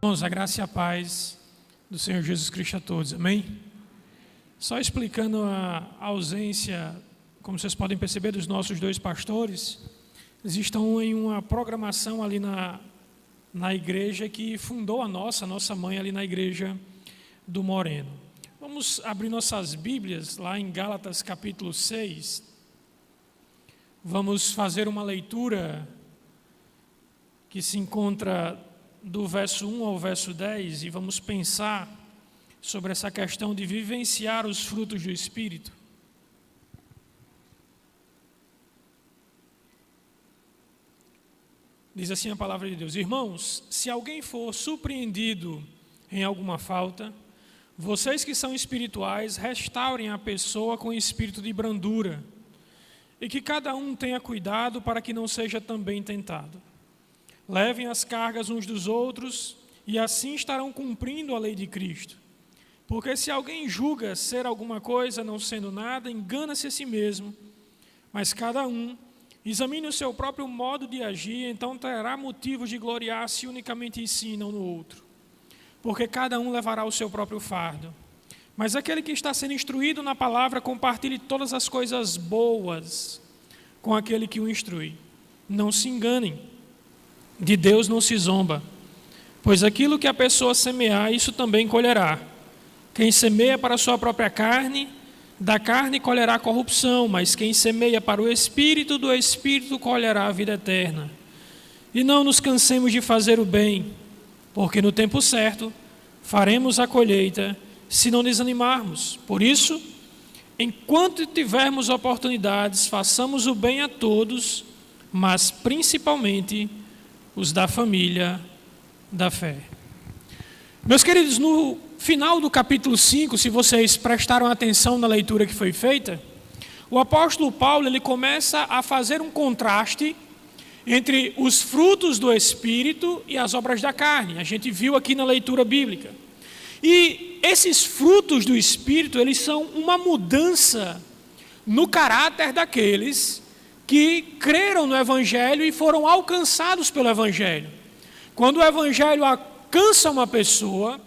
Irmãos, a graça e a paz do Senhor Jesus Cristo a todos, amém? Só explicando a ausência, como vocês podem perceber, dos nossos dois pastores, eles estão em uma programação ali na igreja que fundou a nossa mãe ali na igreja do Moreno. Vamos abrir nossas Bíblias lá em Gálatas capítulo 6, vamos fazer uma leitura que se encontra do verso 1 ao verso 10 e vamos pensar sobre essa questão de vivenciar os frutos do Espírito. Diz assim a palavra de Deus: Irmãos, se alguém for surpreendido em alguma falta, vocês que são espirituais, restaurem a pessoa com espírito de brandura, e que cada um tenha cuidado para que não seja também tentado. Levem as cargas uns dos outros, e assim estarão cumprindo a lei de Cristo. Porque se alguém julga ser alguma coisa, não sendo nada, engana-se a si mesmo. Mas cada um examine o seu próprio modo de agir, então terá motivo de gloriar-se unicamente em si, não no outro. Porque cada um levará o seu próprio fardo. Mas aquele que está sendo instruído na palavra, compartilhe todas as coisas boas com aquele que o instrui. Não se enganem. De Deus não se zomba, pois aquilo que a pessoa semear, isso também colherá. Quem semeia para a sua própria carne, da carne colherá corrupção, mas quem semeia para o Espírito, do Espírito colherá a vida eterna. E não nos cansemos de fazer o bem, porque no tempo certo faremos a colheita, se não desanimarmos. Por isso, enquanto tivermos oportunidades, façamos o bem a todos, mas principalmente os da família da fé. Meus queridos, no final do capítulo 5, se vocês prestaram atenção na leitura que foi feita, o apóstolo Paulo ele começa a fazer um contraste entre os frutos do Espírito e as obras da carne. A gente viu aqui na leitura bíblica. E esses frutos do Espírito, eles são uma mudança no caráter daqueles que creram no Evangelho e foram alcançados pelo Evangelho. Quando o Evangelho alcança uma pessoa,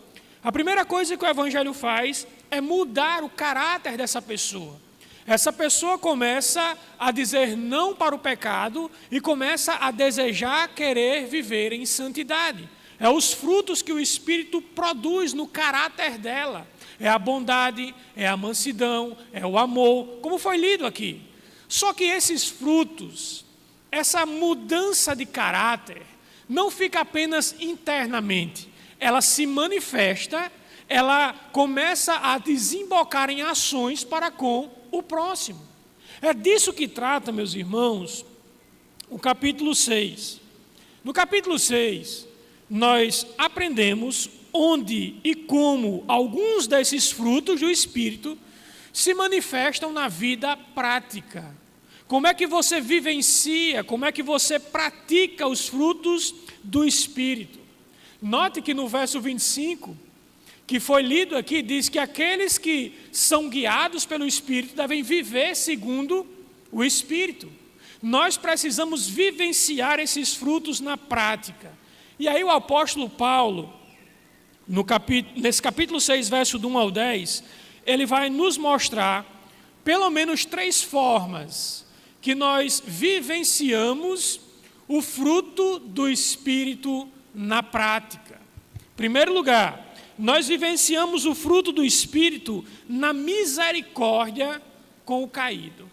a primeira coisa que o Evangelho faz é mudar o caráter dessa pessoa. Essa pessoa começa a dizer não para o pecado e começa a desejar, querer viver em santidade. É os frutos que o Espírito produz no caráter dela. É a bondade, é a mansidão, é o amor, como foi lido aqui. Só que esses frutos, essa mudança de caráter, não fica apenas internamente. Ela se manifesta, ela começa a desembocar em ações para com o próximo. É disso que trata, meus irmãos, o capítulo 6. No capítulo 6, nós aprendemos onde e como alguns desses frutos do Espírito se manifestam na vida prática. Como é que você vivencia, como é que você pratica os frutos do Espírito? Note que no verso 25, que foi lido aqui, diz que aqueles que são guiados pelo Espírito devem viver segundo o Espírito. Nós precisamos vivenciar esses frutos na prática. E aí o apóstolo Paulo, nesse capítulo 6, verso do 1 ao 10, ele vai nos mostrar pelo menos 3 formas que nós vivenciamos o fruto do Espírito na prática. Em primeiro lugar, nós vivenciamos o fruto do Espírito na misericórdia com o caído.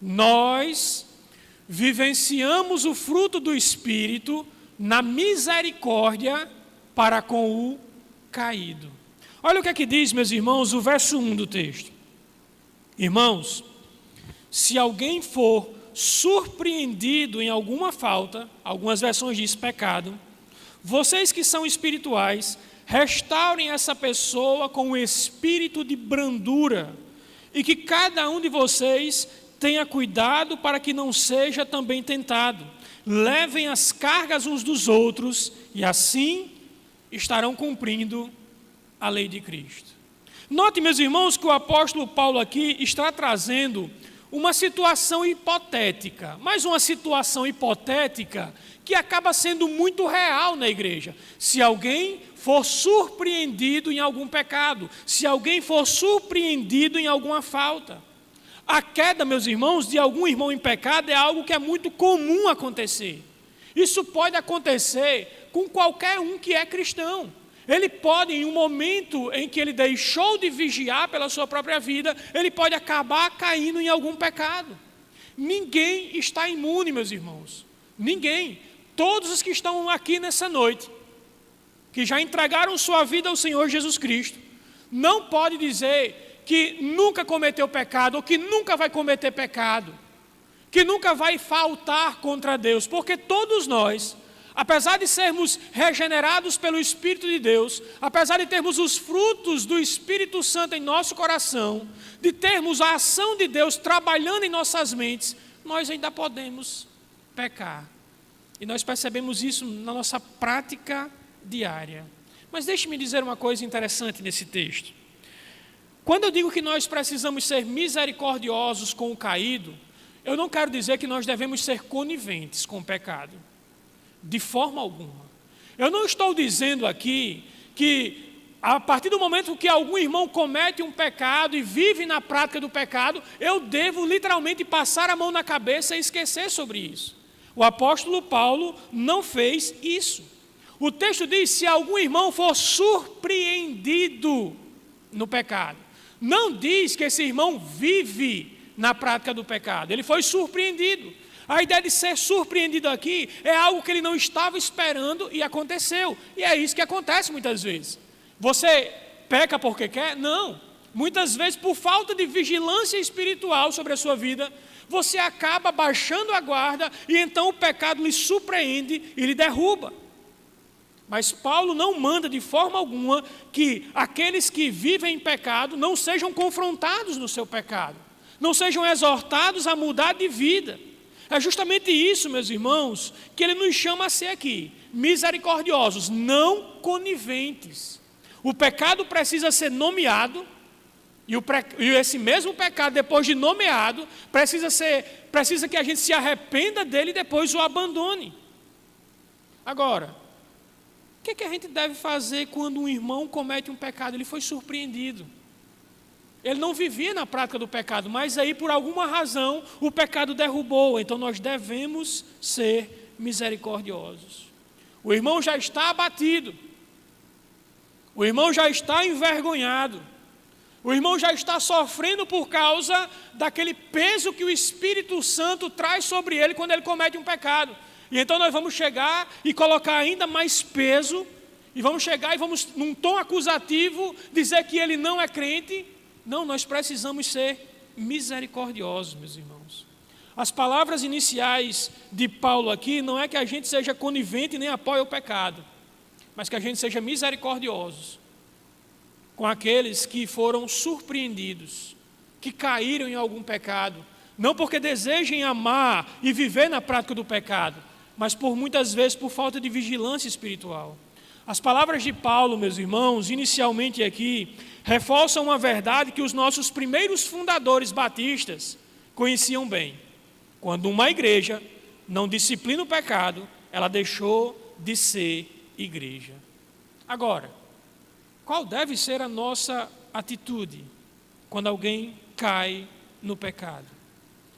Nós vivenciamos o fruto do Espírito na misericórdia para com o caído. Olha o que é que diz, meus irmãos, o verso 1 do texto. Irmãos, se alguém for surpreendido em alguma falta, algumas versões diz pecado, vocês que são espirituais, restaurem essa pessoa com o espírito de brandura, e que cada um de vocês tenha cuidado para que não seja também tentado. Levem as cargas uns dos outros, e assim estarão cumprindo a lei de Cristo. Note, meus irmãos, que o apóstolo Paulo aqui está trazendo uma situação hipotética, mas uma situação hipotética que acaba sendo muito real na igreja. Se alguém for surpreendido em algum pecado, se alguém for surpreendido em alguma falta. A queda, meus irmãos, de algum irmão em pecado é algo que é muito comum acontecer. Isso pode acontecer com qualquer um que é cristão. Ele pode, em um momento em que ele deixou de vigiar pela sua própria vida, ele pode acabar caindo em algum pecado. Ninguém está imune, meus irmãos. Ninguém. Todos os que estão aqui nessa noite, que já entregaram sua vida ao Senhor Jesus Cristo, não pode dizer que nunca cometeu pecado, ou que nunca vai cometer pecado, que nunca vai faltar contra Deus, porque todos nós, apesar de sermos regenerados pelo Espírito de Deus, apesar de termos os frutos do Espírito Santo em nosso coração, de termos a ação de Deus trabalhando em nossas mentes, nós ainda podemos pecar. E nós percebemos isso na nossa prática diária. Mas deixe-me dizer uma coisa interessante nesse texto. Quando eu digo que nós precisamos ser misericordiosos com o caído, eu não quero dizer que nós devemos ser coniventes com o pecado. De forma alguma. Eu não estou dizendo aqui que a partir do momento que algum irmão comete um pecado e vive na prática do pecado, eu devo literalmente passar a mão na cabeça e esquecer sobre isso. O apóstolo Paulo não fez isso. O texto diz: se algum irmão for surpreendido no pecado. Não diz que esse irmão vive na prática do pecado. Ele foi surpreendido. A ideia de ser surpreendido aqui é algo que ele não estava esperando e aconteceu. E é isso que acontece muitas vezes. Você peca porque quer? Não. Muitas vezes, por falta de vigilância espiritual sobre a sua vida, você acaba baixando a guarda e então o pecado lhe surpreende e lhe derruba. Mas Paulo não manda de forma alguma que aqueles que vivem em pecado não sejam confrontados no seu pecado, não sejam exortados a mudar de vida. É justamente isso, meus irmãos, que ele nos chama a ser aqui, misericordiosos, não coniventes. O pecado precisa ser nomeado, e esse mesmo pecado, depois de nomeado, precisa que a gente se arrependa dele e depois o abandone. Agora, o que a gente deve fazer quando um irmão comete um pecado? Ele foi surpreendido. Ele não vivia na prática do pecado, mas aí por alguma razão o pecado derrubou. Então nós devemos ser misericordiosos. O irmão já está abatido. O irmão já está envergonhado. O irmão já está sofrendo por causa daquele peso que o Espírito Santo traz sobre ele quando ele comete um pecado. E então nós vamos chegar e colocar ainda mais peso, e vamos chegar e vamos, num tom acusativo, dizer que ele não é crente. Não, nós precisamos ser misericordiosos, meus irmãos. As palavras iniciais de Paulo aqui não é que a gente seja conivente nem apoie o pecado, mas que a gente seja misericordiosos com aqueles que foram surpreendidos, que caíram em algum pecado, não porque desejem amar e viver na prática do pecado, mas muitas vezes por falta de vigilância espiritual. As palavras de Paulo, meus irmãos, inicialmente aqui, reforçam uma verdade que os nossos primeiros fundadores batistas conheciam bem. Quando uma igreja não disciplina o pecado, ela deixou de ser igreja. Agora, qual deve ser a nossa atitude quando alguém cai no pecado?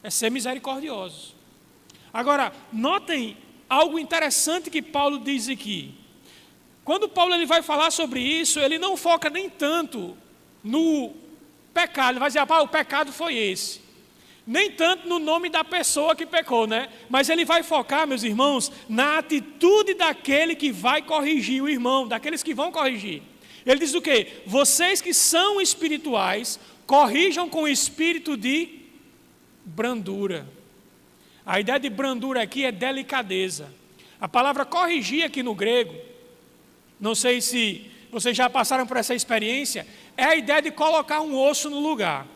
É ser misericordiosos. Agora, notem algo interessante que Paulo diz aqui. Quando Paulo ele vai falar sobre isso, ele não foca nem tanto no pecado, ele vai dizer, o pecado foi esse. Nem tanto no nome da pessoa que pecou, né? Mas ele vai focar, meus irmãos, na atitude daquele que vai corrigir o irmão, daqueles que vão corrigir. Ele diz o quê? Vocês que são espirituais, corrijam com espírito de brandura. A ideia de brandura aqui é delicadeza. A palavra corrigir aqui no grego, não sei se vocês já passaram por essa experiência, é a ideia de colocar um osso no lugar.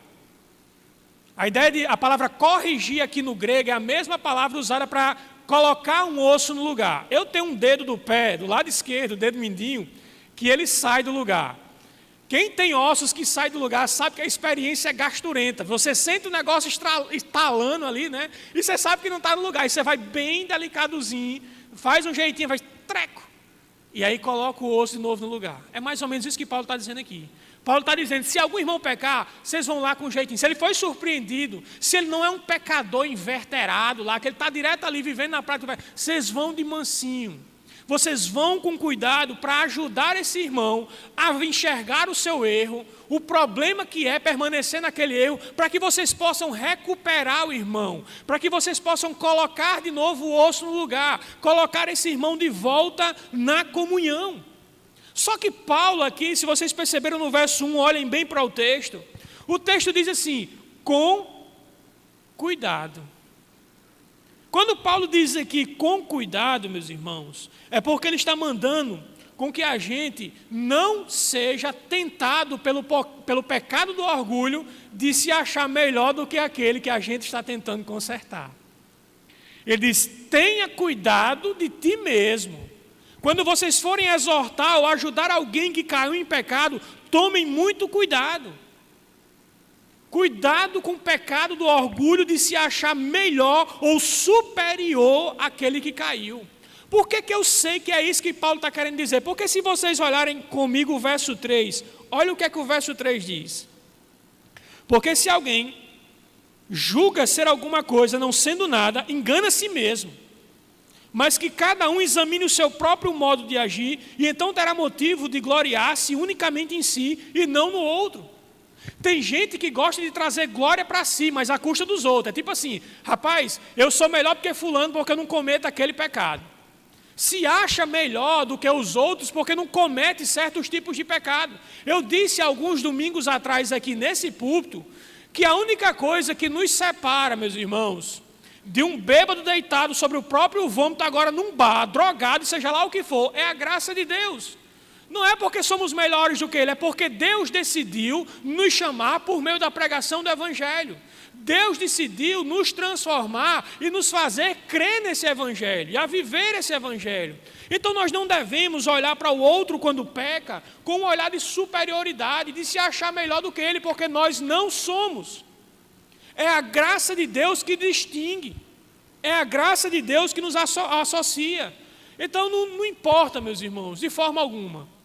A palavra corrigir aqui no grego é a mesma palavra usada para colocar um osso no lugar. Eu tenho um dedo do pé, do lado esquerdo, o dedo mindinho, que ele sai do lugar. Quem tem ossos que sai do lugar sabe que a experiência é gasturenta. Você sente o negócio estalando ali, né? E você sabe que não está no lugar. E você vai bem delicadozinho, faz um jeitinho, faz treco. E aí coloca o osso de novo no lugar. É mais ou menos isso que Paulo está dizendo aqui. Paulo está dizendo, se algum irmão pecar, vocês vão lá com um jeitinho. Se ele foi surpreendido, se ele não é um pecador inverterado lá, que ele está direto ali vivendo na prática, vocês vão de mansinho. Vocês vão com cuidado para ajudar esse irmão a enxergar o seu erro, o problema que é permanecer naquele erro, para que vocês possam recuperar o irmão, para que vocês possam colocar de novo o osso no lugar, colocar esse irmão de volta na comunhão. Só que Paulo aqui, se vocês perceberam no verso 1, olhem bem para o texto diz assim, com cuidado. Quando Paulo diz aqui com cuidado, meus irmãos, é porque ele está mandando com que a gente não seja tentado pelo pecado do orgulho de se achar melhor do que aquele que a gente está tentando consertar. Ele diz, tenha cuidado de ti mesmo. Quando vocês forem exortar ou ajudar alguém que caiu em pecado, tomem muito cuidado. Cuidado com o pecado do orgulho de se achar melhor ou superior àquele que caiu. Por que eu sei que é isso que Paulo está querendo dizer? Porque se vocês olharem comigo o verso 3, olha o que é que o verso 3 diz. Porque se alguém julga ser alguma coisa não sendo nada, engana a si mesmo. Mas que cada um examine o seu próprio modo de agir, e então terá motivo de gloriar-se unicamente em si e não no outro. Tem gente que gosta de trazer glória para si, mas à custa dos outros. É tipo assim, rapaz, eu sou melhor do que fulano porque eu não cometo aquele pecado. Se acha melhor do que os outros porque não comete certos tipos de pecado. Eu disse alguns domingos atrás aqui nesse púlpito, que a única coisa que nos separa, meus irmãos, de um bêbado deitado sobre o próprio vômito agora num bar, drogado, seja lá o que for, é a graça de Deus. Não é porque somos melhores do que Ele, é porque Deus decidiu nos chamar por meio da pregação do Evangelho. Deus decidiu nos transformar e nos fazer crer nesse Evangelho, e a viver esse Evangelho. Então nós não devemos olhar para o outro quando peca, com um olhar de superioridade, de se achar melhor do que ele, porque nós não somos. É a graça de Deus que distingue, é a graça de Deus que nos associa. Então não importa, meus irmãos, de forma alguma.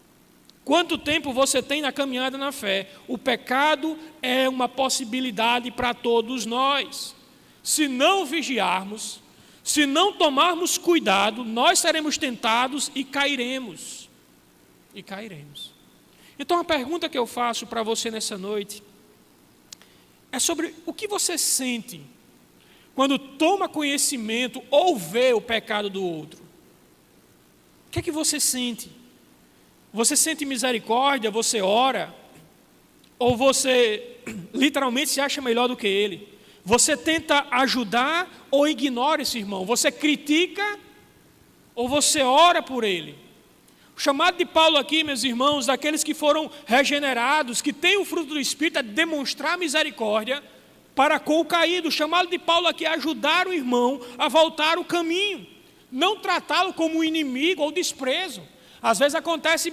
Quanto tempo você tem na caminhada na fé? O pecado é uma possibilidade para todos nós. Se não vigiarmos, se não tomarmos cuidado, nós seremos tentados e cairemos. E cairemos. Então a pergunta que eu faço para você nessa noite é sobre o que você sente quando toma conhecimento ou vê o pecado do outro. O que é que você sente? Você sente misericórdia, você ora, ou você literalmente se acha melhor do que ele? Você tenta ajudar ou ignora esse irmão? Você critica ou você ora por ele? O chamado de Paulo aqui, meus irmãos, daqueles que foram regenerados, que têm o fruto do Espírito, é demonstrar misericórdia para com o caído. O chamado de Paulo aqui é ajudar o irmão a voltar o caminho, não tratá-lo como um inimigo ou desprezo. Às vezes acontece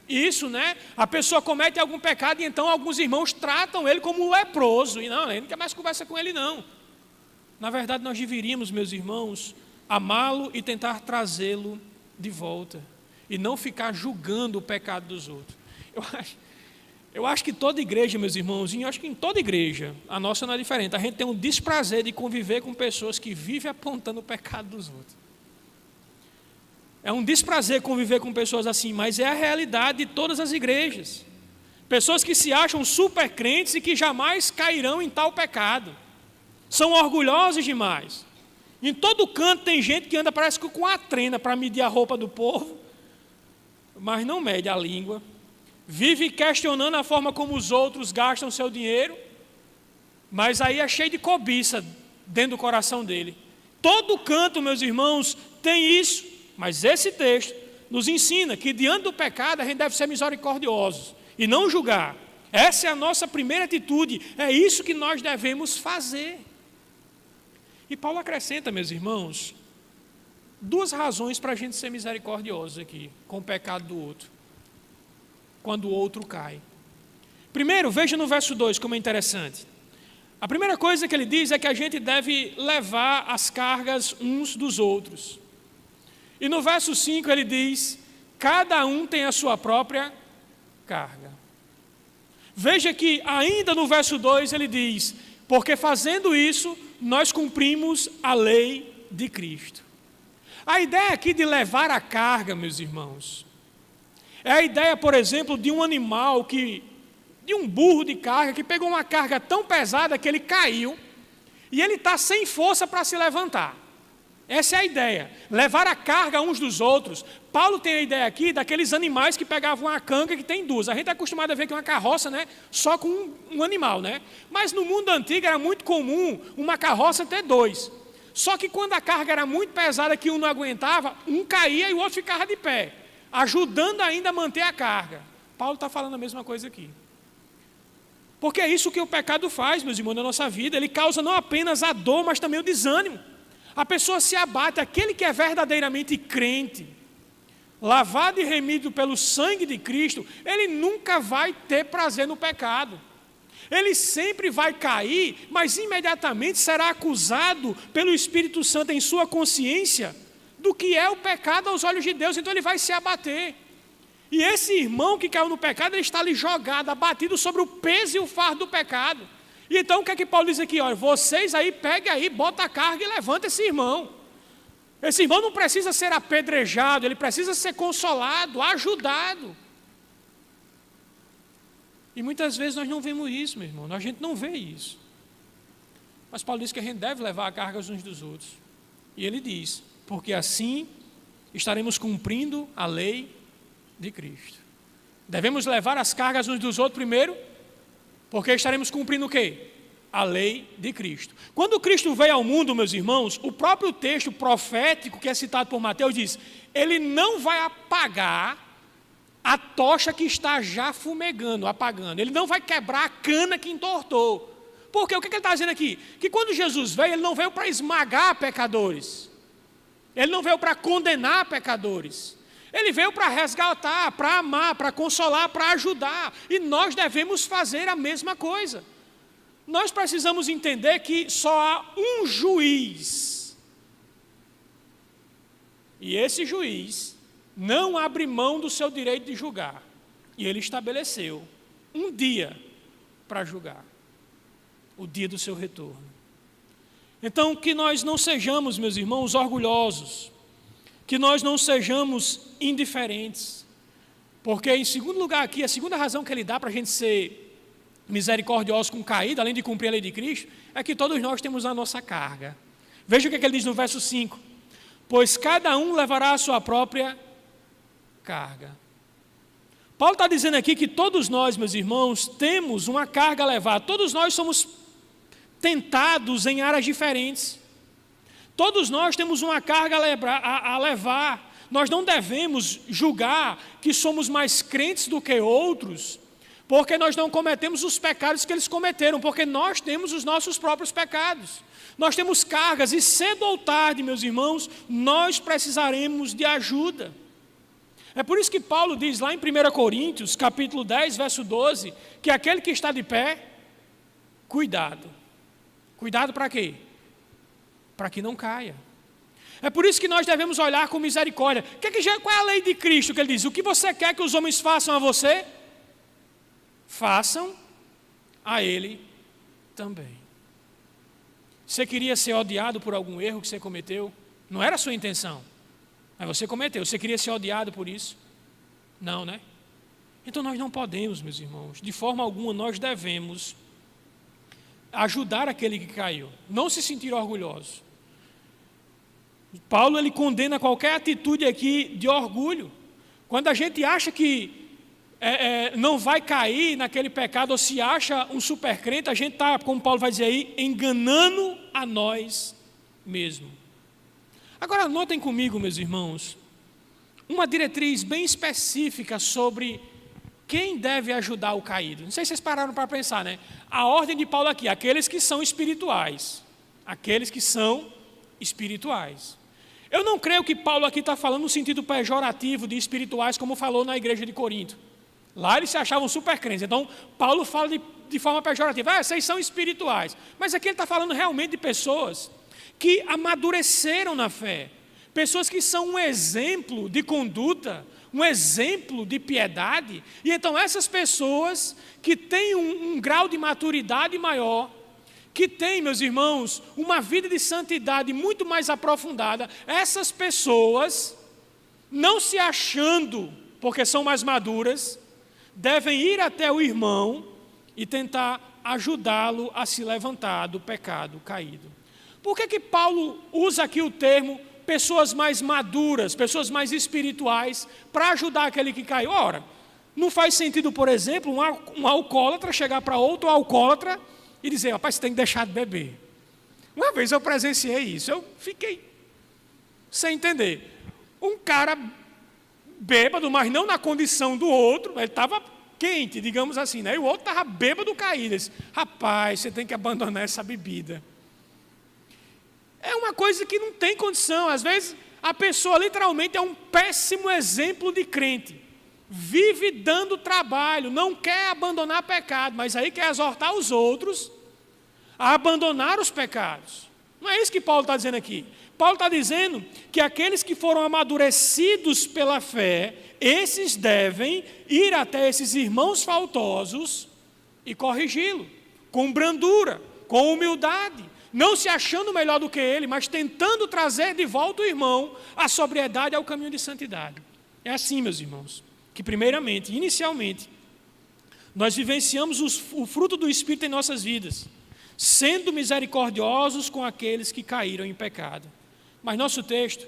isso, né? A pessoa comete algum pecado e então alguns irmãos tratam ele como um leproso. E não, ele não quer mais conversa com ele, não. Na verdade, nós deveríamos, meus irmãos, amá-lo e tentar trazê-lo de volta. E não ficar julgando o pecado dos outros. Eu acho que toda igreja, meus irmãos, eu acho que em toda igreja, a nossa não é diferente. A gente tem um desprazer de conviver com pessoas que vivem apontando o pecado dos outros. É um desprazer conviver com pessoas assim, mas é a realidade de todas as igrejas. Pessoas que se acham super crentes e que jamais cairão em tal pecado. São orgulhosos demais. Em todo canto tem gente que anda parece que com a trena para medir a roupa do povo, mas não mede a língua. Vive questionando a forma como os outros gastam seu dinheiro, mas aí é cheio de cobiça dentro do coração dele. Todo canto, meus irmãos, tem isso. Mas esse texto nos ensina que diante do pecado a gente deve ser misericordiosos e não julgar. Essa é a nossa primeira atitude, é isso que nós devemos fazer. E Paulo acrescenta, meus irmãos, duas razões para a gente ser misericordioso aqui com o pecado do outro. Quando o outro cai. Primeiro, veja no verso 2 como é interessante. A primeira coisa que ele diz é que a gente deve levar as cargas uns dos outros. E no verso 5 ele diz, cada um tem a sua própria carga. Veja que ainda no verso 2 ele diz, porque fazendo isso, nós cumprimos a lei de Cristo. A ideia aqui de levar a carga, meus irmãos, é a ideia, por exemplo, de um animal de um burro de carga que pegou uma carga tão pesada que ele caiu e ele está sem força para se levantar. Essa é a ideia, levar a carga uns dos outros. Paulo tem a ideia aqui daqueles animais que pegavam a canga que tem duas. A gente é acostumado a ver que uma carroça, né, só com um animal, né? Mas no mundo antigo era muito comum uma carroça ter dois. Só que quando a carga era muito pesada que um não aguentava, um caía e o outro ficava de pé, ajudando ainda a manter a carga. Paulo está falando a mesma coisa aqui. Porque é isso que o pecado faz, meus irmãos, na nossa vida. Ele causa não apenas a dor, mas também o desânimo. A pessoa se abate, aquele que é verdadeiramente crente, lavado e remido pelo sangue de Cristo, ele nunca vai ter prazer no pecado. Ele sempre vai cair, mas imediatamente será acusado pelo Espírito Santo em sua consciência do que é o pecado aos olhos de Deus, então ele vai se abater. E esse irmão que caiu no pecado, ele está ali jogado, abatido sobre o peso e o fardo do pecado. E então o que é que Paulo diz aqui? Olha, vocês aí, peguem aí, bota a carga e levanta esse irmão. Esse irmão não precisa ser apedrejado, ele precisa ser consolado, ajudado. E muitas vezes nós não vemos isso, meu irmão, a gente não vê isso. Mas Paulo diz que a gente deve levar a carga uns dos outros. E ele diz, porque assim estaremos cumprindo a lei de Cristo. Devemos levar as cargas uns dos outros primeiro, porque estaremos cumprindo o quê? A lei de Cristo. Quando Cristo veio ao mundo, meus irmãos, o próprio texto profético que é citado por Mateus diz, ele não vai apagar a tocha que está já fumegando, apagando. Ele não vai quebrar a cana que entortou. Por quê? O que ele está dizendo aqui? Que quando Jesus veio, ele não veio para esmagar pecadores. Ele não veio para condenar pecadores. Ele veio para resgatar, para amar, para consolar, para ajudar. E nós devemos fazer a mesma coisa. Nós precisamos entender que só há um juiz. E esse juiz não abre mão do seu direito de julgar. E ele estabeleceu um dia para julgar. O dia do seu retorno. Então, que nós não sejamos, meus irmãos, orgulhosos. Que nós não sejamos indiferentes. Porque, em segundo lugar aqui, a segunda razão que ele dá para a gente ser misericordioso com o caído, além de cumprir a lei de Cristo, é que todos nós temos a nossa carga. Veja o que ele diz no verso 5. Pois cada um levará a sua própria carga. Paulo está dizendo aqui que todos nós, meus irmãos, temos uma carga a levar. Todos nós somos tentados em áreas diferentes. Todos nós temos uma carga a levar. Nós não devemos julgar que somos mais crentes do que outros, porque nós não cometemos os pecados que eles cometeram, porque nós temos os nossos próprios pecados. Nós temos cargas e cedo ou tarde, meus irmãos, nós precisaremos de ajuda. É por isso que Paulo diz lá em 1 Coríntios, capítulo 10, verso 12, que aquele que está de pé, cuidado. Cuidado para quê? Para que não caia. É por isso que nós devemos olhar com misericórdia. Qual é a lei de Cristo que ele diz? O que você quer que os homens façam a você? Façam a ele também. Você queria ser odiado por algum erro que você cometeu? Não era a sua intenção, mas você cometeu. Você queria ser odiado por isso? Não, né? Então nós não podemos, meus irmãos, de forma alguma nós devemos ajudar aquele que caiu, não se sentir orgulhoso. Paulo ele condena qualquer atitude aqui de orgulho. Quando a gente acha que não vai cair naquele pecado ou se acha um super crente, a gente está, como Paulo vai dizer aí, enganando a nós mesmos. Agora notem comigo, meus irmãos, uma diretriz bem específica sobre quem deve ajudar o caído. Não sei se vocês pararam para pensar, né? A ordem de Paulo aqui, aqueles que são espirituais. Aqueles que são espirituais. Eu não creio que Paulo aqui está falando no sentido pejorativo de espirituais, como falou na igreja de Corinto. Lá eles se achavam super crentes. Então, Paulo fala de forma pejorativa, vocês são espirituais. Mas aqui ele está falando realmente de pessoas que amadureceram na fé. Pessoas que são um exemplo de conduta, um exemplo de piedade. E então essas pessoas que têm um grau de maturidade maior, que têm, meus irmãos, uma vida de santidade muito mais aprofundada, essas pessoas, não se achando, porque são mais maduras, devem ir até o irmão e tentar ajudá-lo a se levantar do pecado caído. Por que Paulo usa aqui o termo pessoas mais maduras, pessoas mais espirituais, para ajudar aquele que caiu? Ora, não faz sentido, por exemplo, um alcoólatra chegar para outro alcoólatra e dizer, rapaz, você tem que deixar de beber. Uma vez eu presenciei isso, eu fiquei sem entender. Um cara bêbado, mas não na condição do outro, ele estava quente, digamos assim, né? E o outro estava bêbado caído. Ele disse, rapaz, você tem que abandonar essa bebida. É uma coisa que não tem condição. Às vezes, a pessoa literalmente é um péssimo exemplo de crente. Vive dando trabalho, não quer abandonar pecado, mas aí quer exortar os outros a abandonar os pecados. Não é isso que Paulo está dizendo aqui. Paulo está dizendo que aqueles que foram amadurecidos pela fé, esses devem ir até esses irmãos faltosos e corrigi-lo, com brandura, com humildade, não se achando melhor do que ele, mas tentando trazer de volta o irmão à sobriedade e ao caminho de santidade. É assim, meus irmãos, que primeiramente, inicialmente, nós vivenciamos o fruto do Espírito em nossas vidas, sendo misericordiosos com aqueles que caíram em pecado. Mas nosso texto,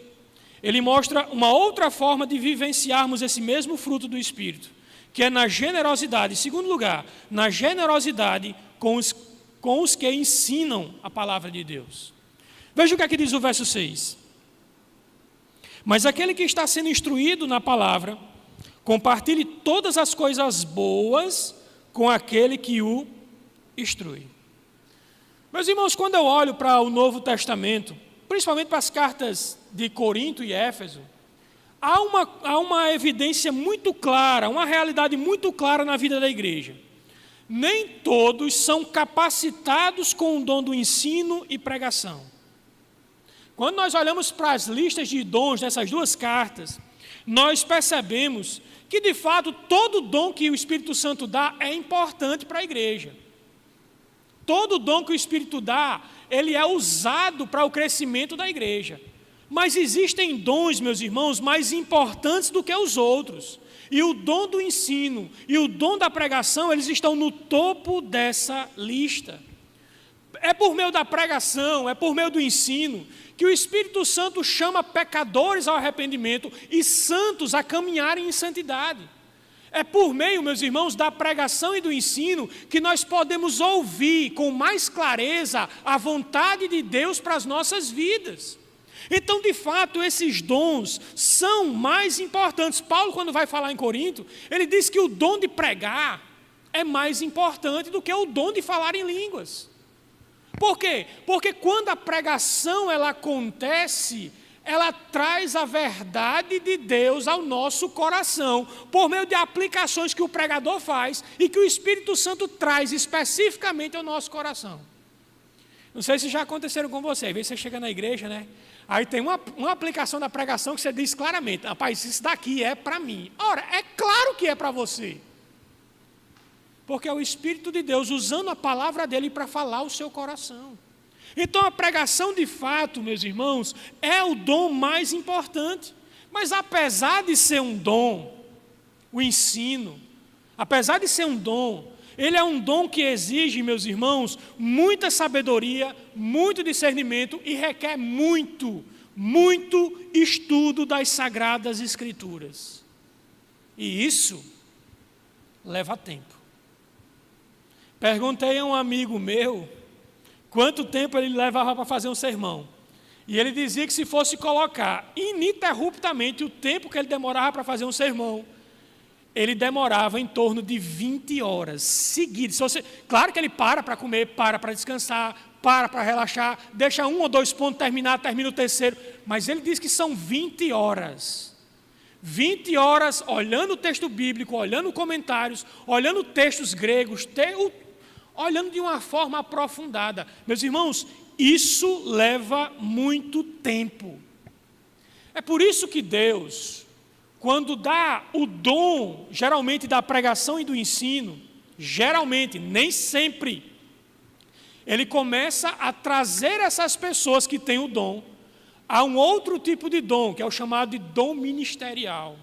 ele mostra uma outra forma de vivenciarmos esse mesmo fruto do Espírito, que é na generosidade. Em segundo lugar, na generosidade com os que ensinam a palavra de Deus. Veja o que aqui diz o verso 6. Mas aquele que está sendo instruído na palavra, compartilhe todas as coisas boas com aquele que o instrui. Meus irmãos, quando eu olho para o Novo Testamento, principalmente para as cartas de Corinto e Éfeso, há uma evidência muito clara, uma realidade muito clara na vida da igreja. Nem todos são capacitados com o dom do ensino e pregação. Quando nós olhamos para as listas de dons dessas duas cartas, nós percebemos que, de fato, todo dom que o Espírito Santo dá é importante para a igreja. Todo dom que o Espírito dá, ele é usado para o crescimento da igreja. Mas existem dons, meus irmãos, mais importantes do que os outros. E o dom do ensino e o dom da pregação, eles estão no topo dessa lista. É por meio da pregação, é por meio do ensino, que o Espírito Santo chama pecadores ao arrependimento e santos a caminharem em santidade. É por meio, meus irmãos, da pregação e do ensino que nós podemos ouvir com mais clareza a vontade de Deus para as nossas vidas. Então, de fato, esses dons são mais importantes. Paulo, quando vai falar em Corinto, ele diz que o dom de pregar é mais importante do que o dom de falar em línguas. Por quê? Porque quando a pregação ela acontece, ela traz a verdade de Deus ao nosso coração, por meio de aplicações que o pregador faz e que o Espírito Santo traz especificamente ao nosso coração. Não sei se já aconteceram com você, às vezes você chega na igreja, né? Aí tem uma aplicação da pregação que você diz claramente, rapaz, isso daqui é para mim. Ora, é claro que é para você. Porque é o Espírito de Deus usando a palavra dele para falar o seu coração. Então a pregação de fato, meus irmãos, é o dom mais importante. Mas apesar de ser um dom, o ensino, apesar de ser um dom, ele é um dom que exige, meus irmãos, muita sabedoria, muito discernimento e requer muito estudo das Sagradas Escrituras. E isso leva tempo. Perguntei a um amigo meu quanto tempo ele levava para fazer um sermão. E ele dizia que se fosse colocar ininterruptamente o tempo que ele demorava para fazer um sermão, ele demorava em torno de 20 horas seguidas. Claro que ele para comer, para descansar, para relaxar, deixa 1 ou 2 pontos terminar, termina o terceiro. Mas ele diz que são 20 horas. 20 horas olhando o texto bíblico, olhando comentários, olhando textos gregos, olhando de uma forma aprofundada. Meus irmãos, isso leva muito tempo. É por isso que Deus, quando dá o dom, geralmente da pregação e do ensino, geralmente, nem sempre, Ele começa a trazer essas pessoas que têm o dom a um outro tipo de dom, que é o chamado de dom ministerial.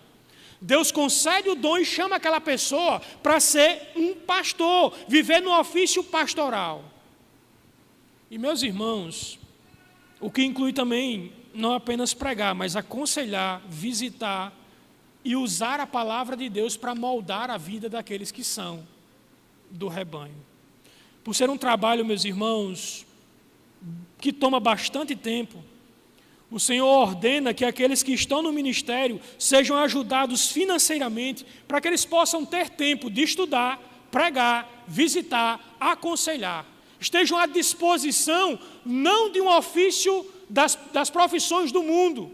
Deus concede o dom e chama aquela pessoa para ser um pastor, viver no ofício pastoral. E, meus irmãos, o que inclui também não apenas pregar, mas aconselhar, visitar e usar a palavra de Deus para moldar a vida daqueles que são do rebanho. Por ser um trabalho, meus irmãos, que toma bastante tempo, o Senhor ordena que aqueles que estão no ministério sejam ajudados financeiramente para que eles possam ter tempo de estudar, pregar, visitar, aconselhar. Estejam à disposição não de um ofício das profissões do mundo,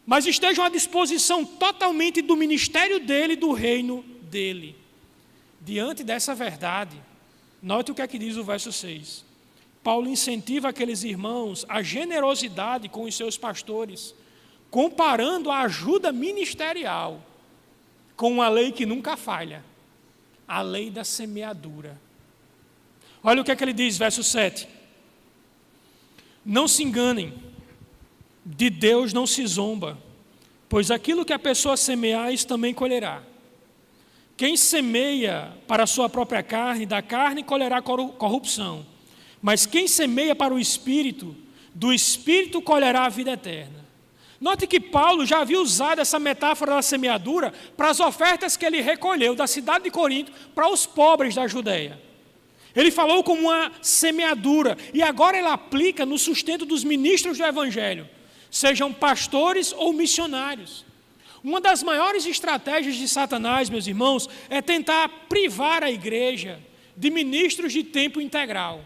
mas estejam à disposição totalmente do ministério dele, do reino dele. Diante dessa verdade, note o que é que diz o verso 6. Paulo incentiva aqueles irmãos à generosidade com os seus pastores, comparando a ajuda ministerial com uma lei que nunca falha, a lei da semeadura. Olha o que é que ele diz, verso 7. Não se enganem, de Deus não se zomba, pois aquilo que a pessoa semear, isso também colherá. Quem semeia para a sua própria carne, da carne colherá corrupção. Mas quem semeia para o Espírito, do Espírito colherá a vida eterna. Note que Paulo já havia usado essa metáfora da semeadura para as ofertas que ele recolheu da cidade de Corinto para os pobres da Judeia. Ele falou como uma semeadura, e agora ele aplica no sustento dos ministros do Evangelho, sejam pastores ou missionários. Uma das maiores estratégias de Satanás, meus irmãos, é tentar privar a igreja de ministros de tempo integral,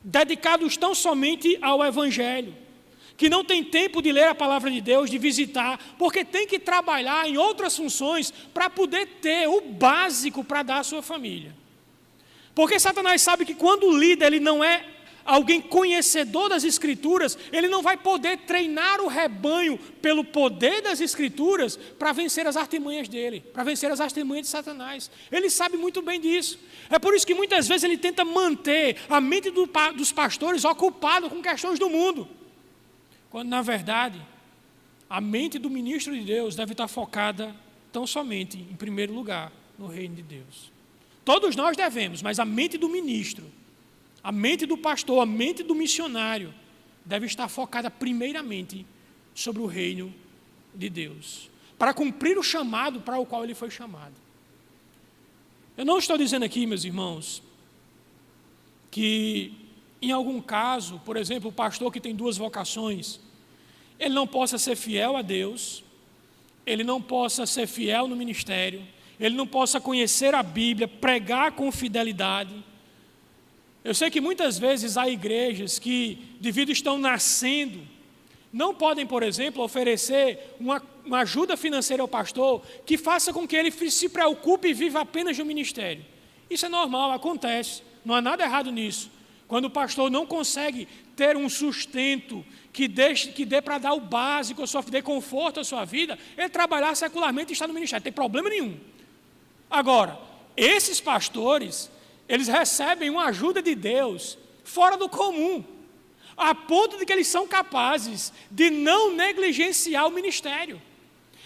dedicados tão somente ao Evangelho, que não tem tempo de ler a palavra de Deus, de visitar, porque tem que trabalhar em outras funções para poder ter o básico para dar à sua família. Porque Satanás sabe que quando o líder ele não é alguém conhecedor das Escrituras, ele não vai poder treinar o rebanho pelo poder das Escrituras para vencer as artimanhas dele, para vencer as artimanhas de Satanás. Ele sabe muito bem disso. É por isso que muitas vezes ele tenta manter a mente dos pastores ocupada com questões do mundo, quando na verdade a mente do ministro de Deus deve estar focada tão somente, em primeiro lugar, no reino de Deus. Todos nós devemos, mas a mente do ministro, a mente do pastor, a mente do missionário deve estar focada primeiramente sobre o reino de Deus, para cumprir o chamado para o qual ele foi chamado. Eu não estou dizendo aqui, meus irmãos, que em algum caso, por exemplo, o pastor que tem duas vocações, ele não possa ser fiel a Deus, ele não possa ser fiel no ministério, ele não possa conhecer a Bíblia, pregar com fidelidade. Eu sei que muitas vezes há igrejas que, devido estão nascendo, não podem, por exemplo, oferecer uma ajuda financeira ao pastor que faça com que ele se preocupe e viva apenas no ministério. Isso é normal, acontece, não há nada errado nisso. Quando o pastor não consegue ter um sustento que dê para dar o básico, dê conforto à sua vida, ele trabalhar secularmente e estar no ministério, não tem problema nenhum. Agora, esses pastores, eles recebem uma ajuda de Deus fora do comum, a ponto de que eles são capazes de não negligenciar o ministério.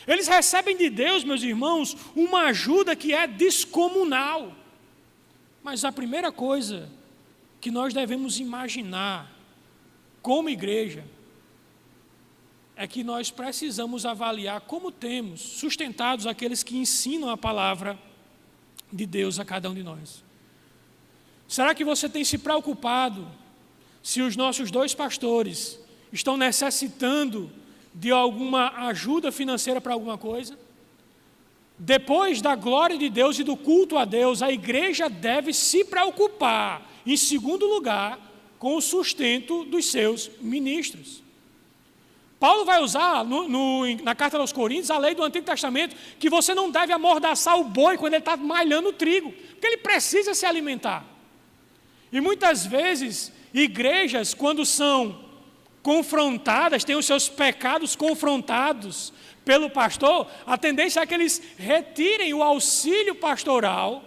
Eles recebem de Deus, meus irmãos, uma ajuda que é descomunal. Mas a primeira coisa que nós devemos imaginar como igreja é que nós precisamos avaliar como temos sustentados aqueles que ensinam a palavra de Deus a cada um de nós. Será que você tem se preocupado se os nossos dois pastores estão necessitando de alguma ajuda financeira para alguma coisa? Depois da glória de Deus e do culto a Deus, a igreja deve se preocupar, em segundo lugar, com o sustento dos seus ministros. Paulo vai usar na carta aos Coríntios a lei do Antigo Testamento, que você não deve amordaçar o boi quando ele está malhando o trigo, porque ele precisa se alimentar. E muitas vezes, igrejas, quando são confrontadas, têm os seus pecados confrontados pelo pastor, a tendência é que eles retirem o auxílio pastoral,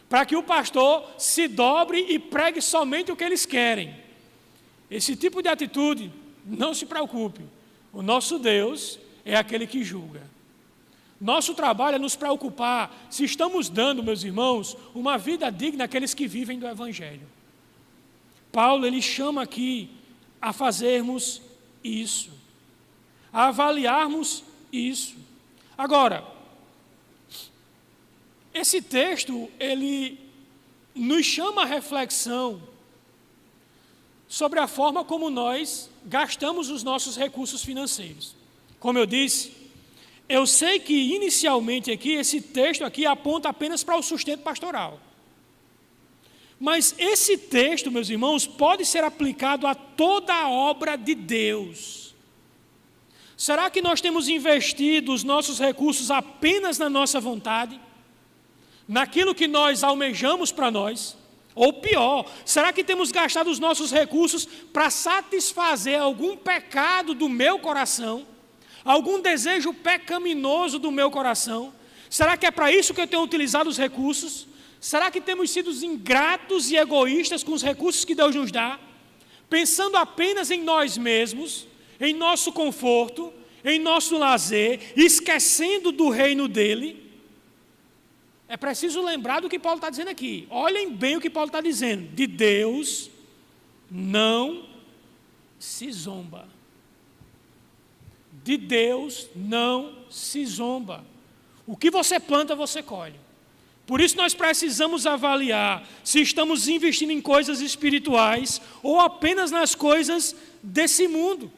para que o pastor se dobre e pregue somente o que eles querem. Esse tipo de atitude, não se preocupe, o nosso Deus é aquele que julga. Nosso trabalho é nos preocupar se estamos dando, meus irmãos, uma vida digna àqueles que vivem do Evangelho. Paulo, ele chama aqui a fazermos isso, a avaliarmos isso. Agora, esse texto, ele nos chama a reflexão sobre a forma como nós gastamos os nossos recursos financeiros. Como eu disse, eu sei que inicialmente aqui, esse texto aqui aponta apenas para o sustento pastoral. Mas esse texto, meus irmãos, pode ser aplicado a toda a obra de Deus. Será que nós temos investido os nossos recursos apenas na nossa vontade? Naquilo que nós almejamos para nós? Ou pior, será que temos gastado os nossos recursos para satisfazer algum pecado do meu coração? Algum desejo pecaminoso do meu coração? Será que é para isso que eu tenho utilizado os recursos? Será que temos sido ingratos e egoístas com os recursos que Deus nos dá? Pensando apenas em nós mesmos, em nosso conforto, em nosso lazer, esquecendo do reino dele? É preciso lembrar do que Paulo está dizendo aqui. Olhem bem o que Paulo está dizendo. De Deus não se zomba. De Deus não se zomba. O que você planta, você colhe. Por isso nós precisamos avaliar se estamos investindo em coisas espirituais ou apenas nas coisas desse mundo.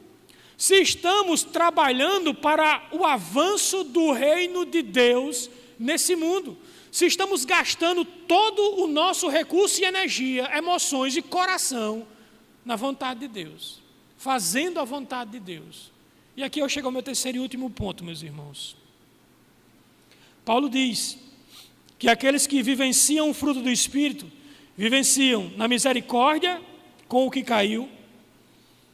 Se estamos trabalhando para o avanço do reino de Deus nesse mundo. Se estamos gastando todo o nosso recurso e energia, emoções e coração na vontade de Deus, fazendo a vontade de Deus. E aqui eu chego ao meu terceiro e último ponto, meus irmãos. Paulo diz que aqueles que vivenciam o fruto do Espírito, vivenciam na misericórdia com o que caiu,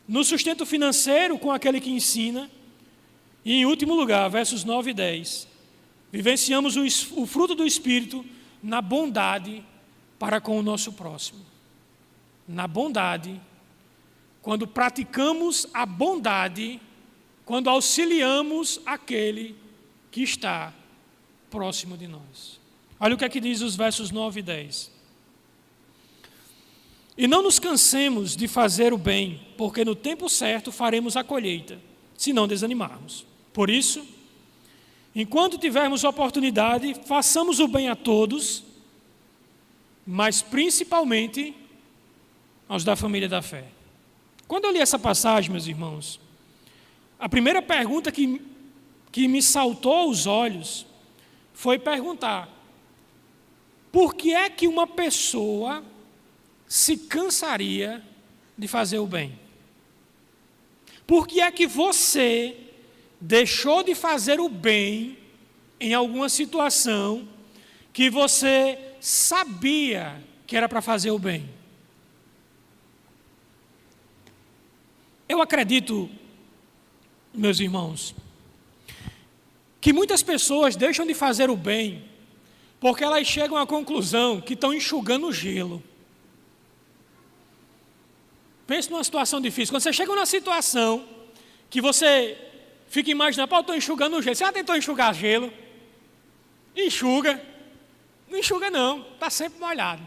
no sustento financeiro com aquele que ensina, e em último lugar, versos 9 e 10, vivenciamos o fruto do Espírito na bondade para com o nosso próximo. Na bondade, quando praticamos a bondade, quando auxiliamos aquele que está próximo de nós. Olha o que é que diz os versos 9 e 10. E não nos cansemos de fazer o bem, porque no tempo certo faremos a colheita, se não desanimarmos. Por isso, enquanto tivermos oportunidade, façamos o bem a todos, mas principalmente aos da família da fé. Quando eu li essa passagem, meus irmãos, a primeira pergunta que me saltou aos olhos foi perguntar: por que é que uma pessoa se cansaria de fazer o bem? Por que é que você deixou de fazer o bem em alguma situação que você sabia que era para fazer o bem? Eu acredito, meus irmãos, que muitas pessoas deixam de fazer o bem porque elas chegam à conclusão que estão enxugando o gelo. Pense numa situação difícil. Quando você chega numa situação que você fica imaginando: pô, eu estou enxugando o gelo. Você já tentou enxugar gelo? Enxuga. Não enxuga não, está sempre molhado.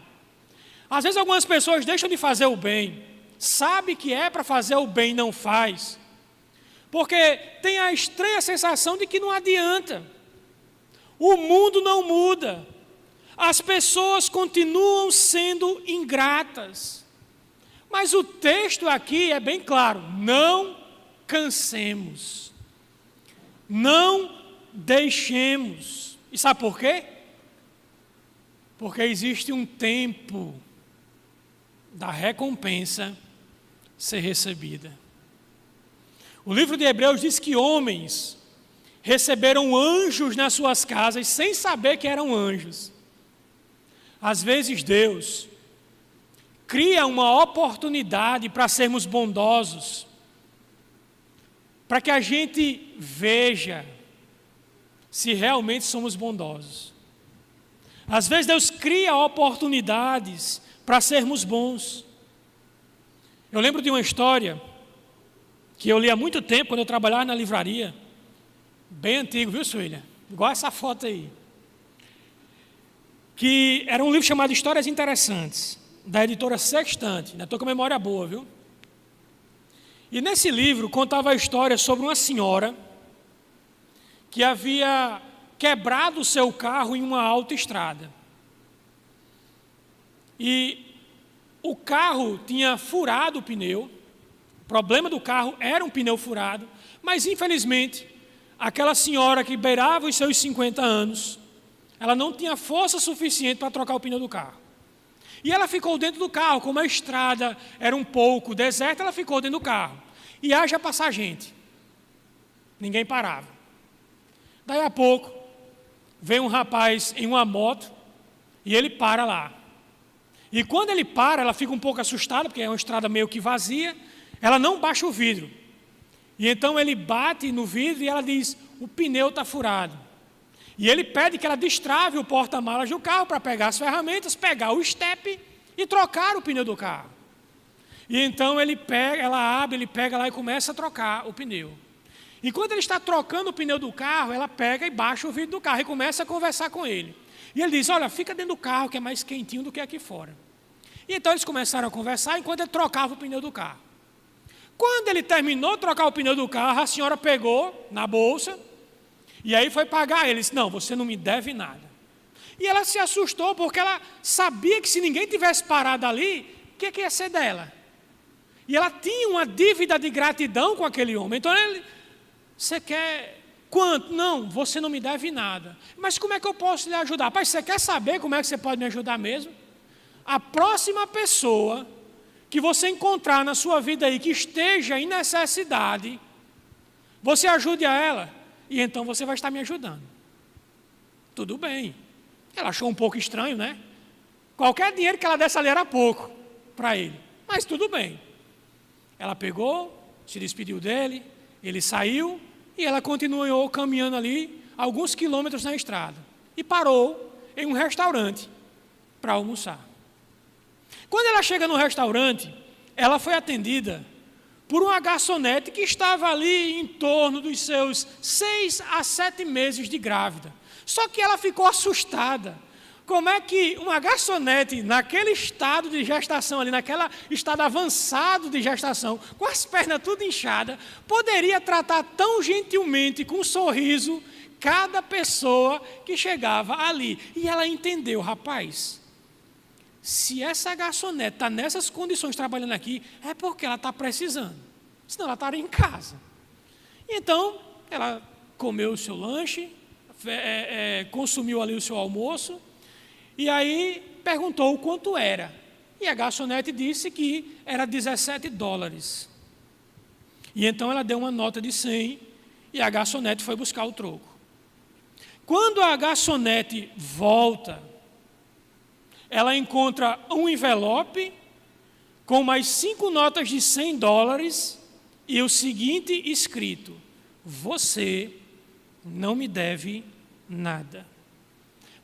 Às vezes algumas pessoas deixam de fazer o bem, sabe que é para fazer o bem e não faz, porque tem a estranha sensação de que não adianta. O mundo não muda. As pessoas continuam sendo ingratas. Mas o texto aqui é bem claro: não cansemos. Não deixemos. E sabe por quê? Porque existe um tempo da recompensa ser recebida. O livro de Hebreus diz que homens receberam anjos nas suas casas sem saber que eram anjos. Às vezes Deus cria uma oportunidade para sermos bondosos, para que a gente veja se realmente somos bondosos. Às vezes Deus cria oportunidades para sermos bons. Eu lembro de uma história que eu li há muito tempo, quando eu trabalhava na livraria, bem antigo, viu, Suília? Igual essa foto aí. Que era um livro chamado Histórias Interessantes, da editora Sextante. Ainda estou com a memória boa, viu? E nesse livro contava a história sobre uma senhora que havia quebrado o seu carro em uma autoestrada. E o carro tinha furado o pneu. O problema do carro era um pneu furado, mas infelizmente aquela senhora que beirava os seus 50 anos, ela não tinha força suficiente para trocar o pneu do carro. E ela ficou dentro do carro, como a estrada era um pouco deserta, ela ficou dentro do carro. E haja passar gente. Ninguém parava. Daí a pouco, vem um rapaz em uma moto e ele para lá. E quando ele para, ela fica um pouco assustada, porque é uma estrada meio que vazia, ela não baixa o vidro. E então ele bate no vidro e ela diz, o pneu está furado. E ele pede que ela destrave o porta-malas do carro para pegar as ferramentas, pegar o estepe e trocar o pneu do carro. E então ela abre, ele pega lá e começa a trocar o pneu. Enquanto ele está trocando o pneu do carro, ela pega e baixa o vidro do carro e começa a conversar com ele. E ele diz, olha, fica dentro do carro que é mais quentinho do que aqui fora. E então eles começaram a conversar enquanto ele trocava o pneu do carro. Quando ele terminou de trocar o pneu do carro, a senhora pegou na bolsa e aí foi pagar ele. Ele disse, não, você não me deve nada. E ela se assustou porque ela sabia que se ninguém tivesse parado ali, o que ia ser dela? E ela tinha uma dívida de gratidão com aquele homem. Então ele, você quer quanto? Não, você não me deve nada. Mas como é que eu posso lhe ajudar? Rapaz, você quer saber como é que você pode me ajudar mesmo? A próxima pessoa que você encontrar na sua vida aí que esteja em necessidade, você ajude a ela e então você vai estar me ajudando. Tudo bem. Ela achou um pouco estranho, né? Qualquer dinheiro que ela desse ali era pouco para ele, mas tudo bem. Ela pegou, se despediu dele, ele saiu e ela continuou caminhando ali alguns quilômetros na estrada e parou em um restaurante para almoçar. Quando ela chega no restaurante, ela foi atendida por uma garçonete que estava ali em torno dos seus 6 a 7 meses de grávida. Só que ela ficou assustada. Como é que uma garçonete, naquele estado de gestação ali, naquele estado avançado de gestação, com as pernas tudo inchadas, poderia tratar tão gentilmente, com um sorriso, cada pessoa que chegava ali? E ela entendeu, rapaz, se essa garçonete está nessas condições trabalhando aqui, é porque ela está precisando, senão ela estaria em casa. Então, ela comeu o seu lanche, consumiu ali o seu almoço, e aí perguntou o quanto era. E a garçonete disse que era $17. E então ela deu uma nota de 100 e a garçonete foi buscar o troco. Quando a garçonete volta, ela encontra um envelope com mais 5 notas de $100 e o seguinte escrito: você não me deve nada.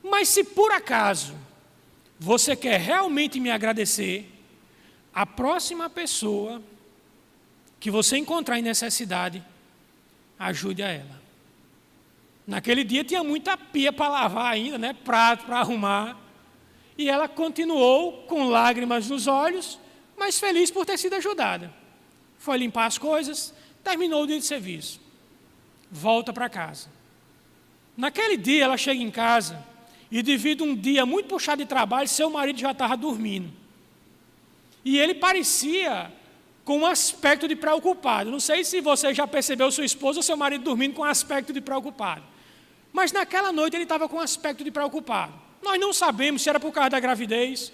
Mas se por acaso você quer realmente me agradecer, a próxima pessoa que você encontrar em necessidade, ajude a ela. Naquele dia tinha muita pia para lavar ainda, né? Prato para arrumar. E ela continuou com lágrimas nos olhos, mas feliz por ter sido ajudada. Foi limpar as coisas, terminou o dia de serviço. Volta para casa. Naquele dia ela chega em casa e devido a um dia muito puxado de trabalho, seu marido já estava dormindo. E ele parecia com um aspecto de preocupado. Não sei se você já percebeu sua esposa ou seu marido dormindo com um aspecto de preocupado. Mas naquela noite ele estava com um aspecto de preocupado. Nós não sabemos se era por causa da gravidez,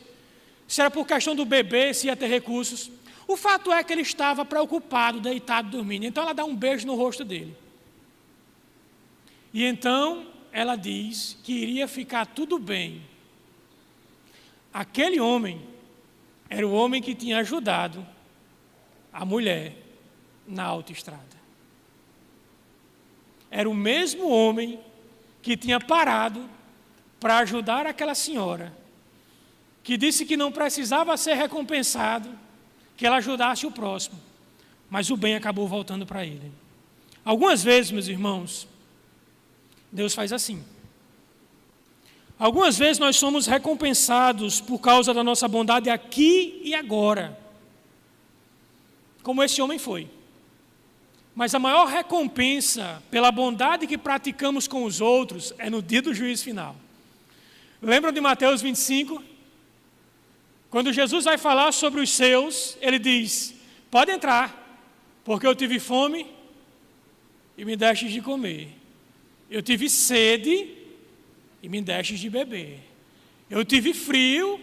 se era por questão do bebê, se ia ter recursos. O fato é que ele estava preocupado, deitado, dormindo. Então ela dá um beijo no rosto dele. E então ela diz que iria ficar tudo bem. Aquele homem era o homem que tinha ajudado a mulher na autoestrada. Era o mesmo homem que tinha parado para ajudar aquela senhora, que disse que não precisava ser recompensado, que ela ajudasse o próximo, mas o bem acabou voltando para ele. Algumas vezes, meus irmãos, Deus faz assim. Algumas vezes nós somos recompensados por causa da nossa bondade aqui e agora, como esse homem foi. Mas a maior recompensa pela bondade que praticamos com os outros é no dia do juízo final. Lembram de Mateus 25? Quando Jesus vai falar sobre os seus, ele diz: pode entrar, porque eu tive fome e me destes de comer. Eu tive sede e me destes de beber. Eu tive frio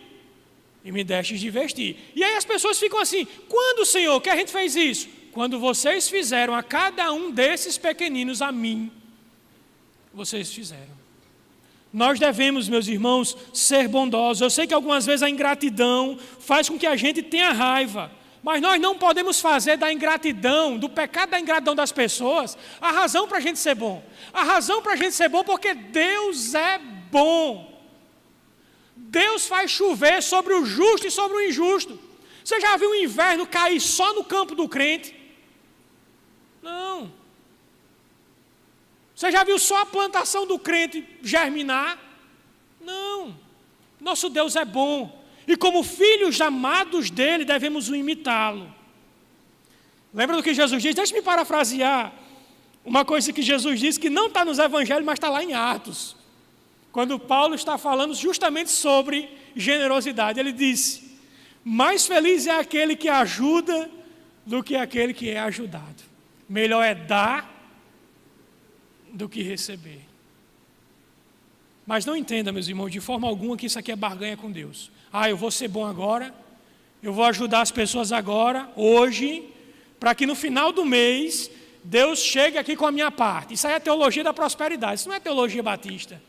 e me destes de vestir. E aí as pessoas ficam assim: quando, Senhor, que a gente fez isso? Quando vocês fizeram a cada um desses pequeninos, a mim, vocês fizeram. Nós devemos, meus irmãos, ser bondosos. Eu sei que algumas vezes a ingratidão faz com que a gente tenha raiva, mas nós não podemos fazer da ingratidão, do pecado da ingratidão das pessoas, a razão para a gente ser bom. A razão para a gente ser bom porque Deus é bom. Deus faz chover sobre o justo e sobre o injusto. Você já viu o inverno cair só no campo do crente? Não. Você já viu só a plantação do crente germinar? Não. Nosso Deus é bom. E como filhos amados dele, devemos o imitá-lo. Lembra do que Jesus diz? Deixa-me parafrasear uma coisa que Jesus disse que não está nos evangelhos, mas está lá em Atos. Quando Paulo está falando justamente sobre generosidade. Ele disse: mais feliz é aquele que ajuda do que aquele que é ajudado. Melhor é dar do que receber. Mas não entenda, meus irmãos, de forma alguma que isso aqui é barganha com Deus. Eu vou ser bom agora, eu vou ajudar as pessoas agora, hoje, para que no final do mês Deus chegue aqui com a minha parte. Isso aí é teologia da prosperidade, isso não é teologia batista.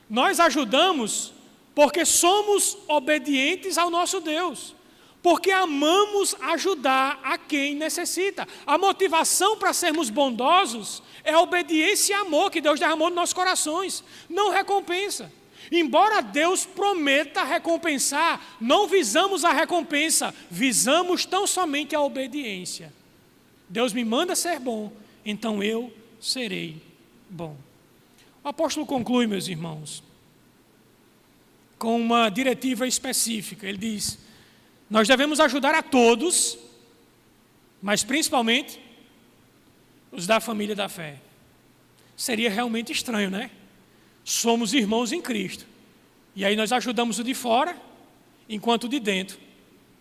Nós ajudamos porque somos obedientes ao nosso Deus. Porque amamos ajudar a quem necessita. A motivação para sermos bondosos é a obediência e amor que Deus derramou nos nossos corações, não recompensa. Embora Deus prometa recompensar, não visamos a recompensa, visamos tão somente a obediência. Deus me manda ser bom, então eu serei bom. O apóstolo conclui, meus irmãos, com uma diretiva específica. Ele diz: nós devemos ajudar a todos, mas principalmente os da família da fé. Seria realmente estranho, né? Somos irmãos em Cristo. E aí nós ajudamos o de fora, enquanto o de dentro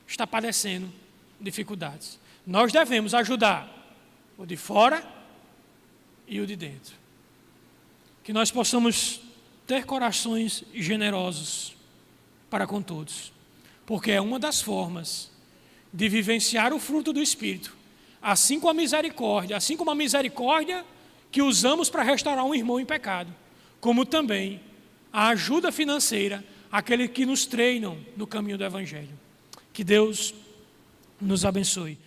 está padecendo dificuldades. Nós devemos ajudar o de fora e o de dentro. Que nós possamos ter corações generosos para com todos. Porque é uma das formas de vivenciar o fruto do Espírito, assim como a misericórdia que usamos para restaurar um irmão em pecado, como também a ajuda financeira àqueles que nos treinam no caminho do Evangelho. Que Deus nos abençoe.